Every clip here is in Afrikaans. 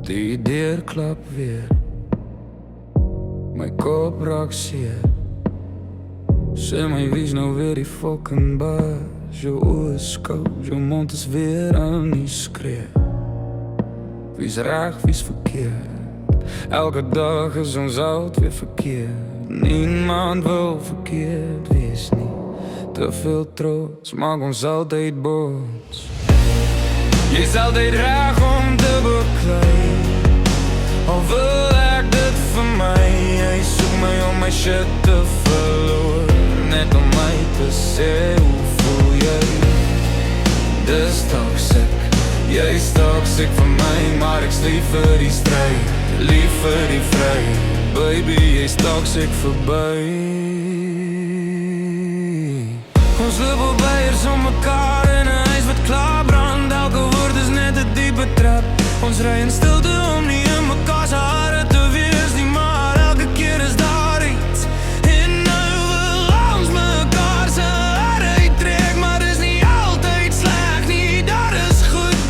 Die deur klap weer, my kop raak seer. Sê my wie's nou weer die fucking baas? Jou oë is koud, jou mond is weer aan die skree. Wie's reg, wie's verkeerd? Elke dag is ons oud weer verkeerd. Niemand wil verkeerd wees nie. Te veel trots maak ons altyd boos. Jy's altyd reg om te beklei, al wil ek dit vir my. Jy soek my om my shit te verloor, net om my te sê hoe voel jy. Dis toxic, jy's toxic vir my, maar ek's lief vir die stryd, lief vir die vry. Baby, jy's toxic verby. Ons loop op eiers om mekaar in 'n huis wat klaar brand. Elke woord is net 'n diepe trap. Ons ry in stilte om nie in mekaar se hare te wees nie, maar elke keer is daar iets. En nou wil ons mekaar se hare uittrek, maar dis nie altyd sleg nie, dat is goed.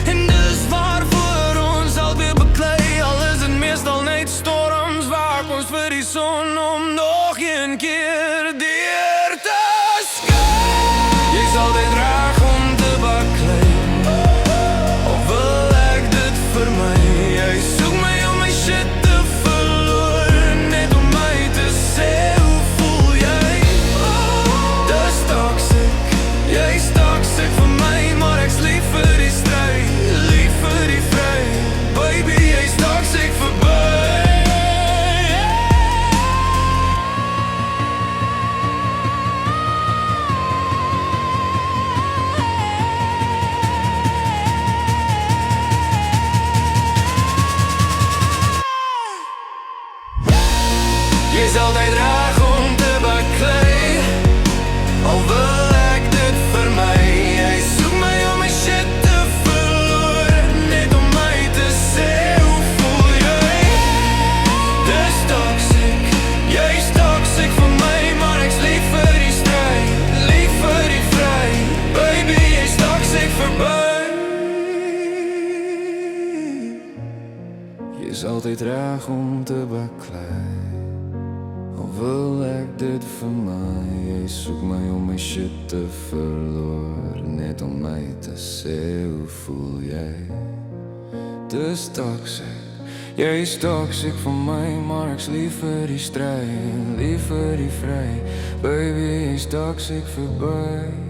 En dis waarvoor ons alweer beklei, al is het meestal net storms, waak ons vir die son om nog een keer deur te skyn. Jy's altyd reg om te baklei, al wil ek dit vir my. Jy soek my om my shit te verloor, net om my te sê hoe voel jy. Dis toxic, jy's toxic vir my, maar ek's lief vir die stryd, lief vir die vry. Baby, jy's toxic verby. Jy's altyd reg om te baklei, al wil ek dit vir my. Jy soek my om my shit te verloor, net om my te sê hoe voel jy. Dis toxic, jy's toxic vir my, maar ek's lief vir die stryd, lief vir die vry. Baby, jy's toxic verby. Jy's altyd reg om te baklei, al wil ek dit vir my. Jy soek my om my shit te verloor, net om my te sê hoe voel jy. Dis toxic, jy's toxic vir my, maar ek's lief vir die stryd, lief vir die vry. Baby, jy's toxic verby.